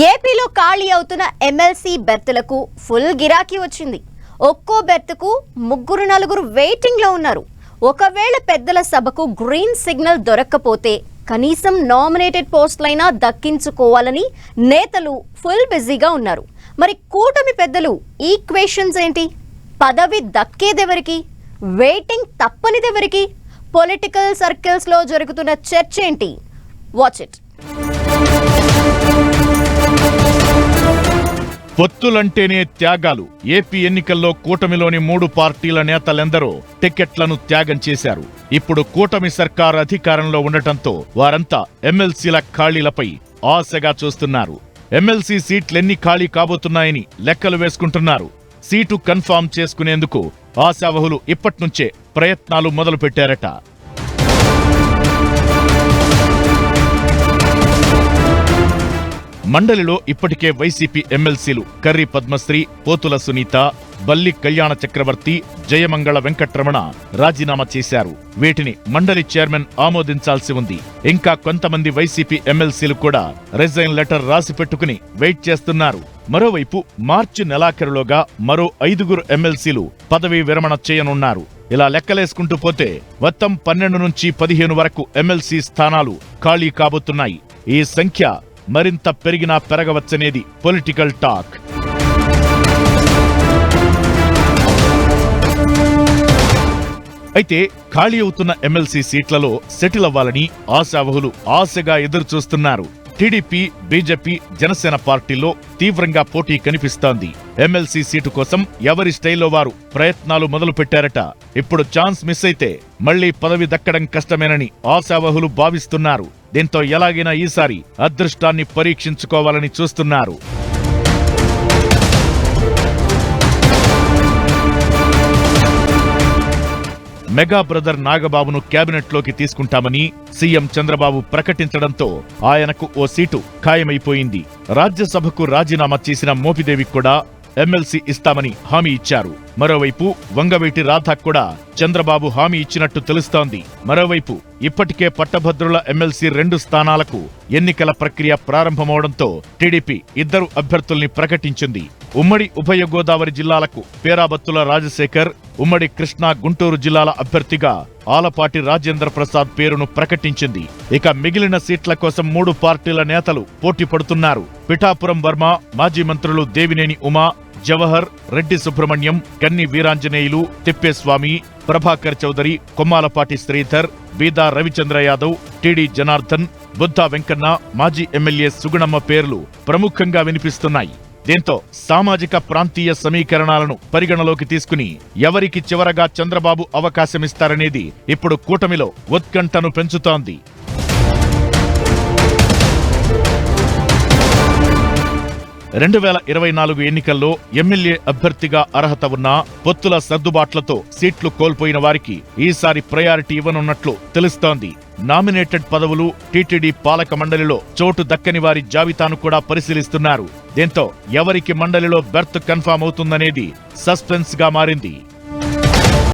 ఏపీలో ఖాళీ అవుతున్న ఎమ్మెల్సీ బెర్తులకు ఫుల్ గిరాకీ వచ్చింది. ఒక్కో బెర్తుకు 3-4 వెయిటింగ్ లో ఉన్నారు. ఒకవేళ పెద్దల సభకు గ్రీన్ సిగ్నల్ దొరక్కపోతే కనీసం నామినేటెడ్ పోస్టులైనా దక్కించుకోవాలని నేతలు ఫుల్ బిజీగా ఉన్నారు. మరి కూటమి పెద్దలు ఈక్వేషన్స్ ఏంటి? పదవి దక్కేదెవరికి? వెయిటింగ్ తప్పనిదెవరికి? పొలిటికల్ సర్కిల్స్ లో జరుగుతున్న చర్చ ఏంటి? Watch it. పొత్తులంటేనే త్యాగాలు. ఏపీ ఎన్నికల్లో కూటమిలోని 3 పార్టీల నేతలెందరో టికెట్లను త్యాగం చేశారు. ఇప్పుడు కూటమి సర్కార్ అధికారంలో ఉండటంతో వారంతా ఎమ్మెల్సీల ఖాళీలపై ఆశగా చూస్తున్నారు. ఎమ్మెల్సీ సీట్లెన్ని ఖాళీ కాబోతున్నాయని లెక్కలు వేసుకుంటున్నారు. సీటు కన్ఫామ్ చేసుకునేందుకు ఆశావహులు ఇప్పట్నుంచే ప్రయత్నాలు మొదలుపెట్టారట. మండలిలో ఇప్పటికే వైసీపీ ఎమ్మెల్సీలు కర్రి పద్మశ్రీ, పోతుల సునీత, బల్లి కళ్యాణ చక్రవర్తి, జయమంగళ వెంకట్రమణ రాజీనామా చేశారు. వీటిని మండలి చైర్మన్ ఆమోదించాల్సి ఉంది. ఇంకా కొంతమంది వైసీపీ ఎమ్మెల్సీలు కూడా రిజైన్ లెటర్ రాసి పెట్టుకుని వెయిట్ చేస్తున్నారు. మరోవైపు మార్చి నెలాఖరులోగా మరో 5 ఎమ్మెల్సీలు పదవీ విరమణ చేయనున్నారు. ఇలా లెక్కలేసుకుంటూ పోతే మొత్తం 12 నుంచి 15 వరకు ఎమ్మెల్సీ స్థానాలు ఖాళీ కాబోతున్నాయి. ఈ సంఖ్య మరింత పెరిగినా పెరగవచ్చనేది పొలిటికల్ టాక్. అయితే ఖాళీ అవుతున్న ఎమ్మెల్సీ సీట్లలో సెటిల్ అవ్వాలని ఆశావహులు ఆశగా ఎదురుచూస్తున్నారు. టీడీపీ, బీజేపీ, జనసేన పార్టీల్లో తీవ్రంగా పోటీ కనిపిస్తోంది. ఎమ్మెల్సీ సీటు కోసం ఎవరి స్టైల్లో వారు ప్రయత్నాలు మొదలు పెట్టారట. ఇప్పుడు ఛాన్స్ మిస్ అయితే మళ్లీ పదవి దక్కడం కష్టమేనని ఆశావహులు భావిస్తున్నారు. దీంతో ఎలాగైనా ఈసారి అదృష్టాన్ని పరీక్షించుకోవాలని చూస్తున్నారు. మెగా బ్రదర్ నాగబాబును కేబినెట్లోకి తీసుకుంటామని సీఎం చంద్రబాబు ప్రకటించడంతో ఆయనకు ఓ సీటు ఖాయమైపోయింది. రాజ్యసభకు రాజీనామా చేసిన మోపిదేవికి కూడా ఎమ్మెల్సీ ఇస్తామని హామీ ఇచ్చారు. మరోవైపు వంగవీటి రాధాకు కూడా చంద్రబాబు హామీ ఇచ్చినట్టు తెలుస్తోంది. మరోవైపు ఇప్పటికే పట్టభద్రుల ఎమ్మెల్సీ 2 స్థానాలకు ఎన్నికల ప్రక్రియ ప్రారంభమవడంతో టీడీపీ 2 అభ్యర్థుల్ని ప్రకటించింది. ఉమ్మడి ఉభయ గోదావరి జిల్లాలకు పేరాబత్తుల రాజశేఖర్, ఉమ్మడి కృష్ణా, గుంటూరు జిల్లాల అభ్యర్థిగా ఆలపాటి రాజేంద్ర ప్రసాద్ పేరును ప్రకటించింది. ఇక మిగిలిన సీట్ల కోసం 3 పార్టీల నేతలు పోటీ పడుతున్నారు. పిఠాపురం వర్మ, మాజీ మంత్రులు దేవినేని ఉమా, జవహర్, రెడ్డి సుబ్రహ్మణ్యం, కన్ని వీరాంజనేయులు, తిప్పేస్వామి, ప్రభాకర్ చౌదరి, కొమ్మాలపాటి శ్రీధర్, బీదా రవిచంద్ర యాదవ్, టీడీ జనార్దన్, బుద్ధా వెంకన్న, మాజీ ఎమ్మెల్యే సుగుణమ్మ పేర్లు ప్రముఖంగా వినిపిస్తున్నాయి. దీంతో సామాజిక ప్రాంతీయ సమీకరణాలను పరిగణలోకి తీసుకుని ఎవరికి చివరగా చంద్రబాబు అవకాశమిస్తారనేది ఇప్పుడు కూటమిలో ఉత్కంఠను పెంచుతోంది. రెండు 2024 ఎన్నికల్లో ఎమ్మెల్యే అభ్యర్థిగా అర్హత ఉన్న పొత్తుల సర్దుబాట్లతో సీట్లు కోల్పోయిన వారికి ఈసారి ప్రయారిటీ ఇవ్వనున్నట్లు తెలుస్తోంది. నామినేటెడ్ పదవులు, టీటీడీ పాలక మండలిలో చోటు దక్కని వారి జాబితాను కూడా పరిశీలిస్తున్నారు. దీంతో ఎవరికి మండలిలో బెర్త్ కన్ఫామ్ అవుతుందనేది సస్పెన్స్ గా మారింది.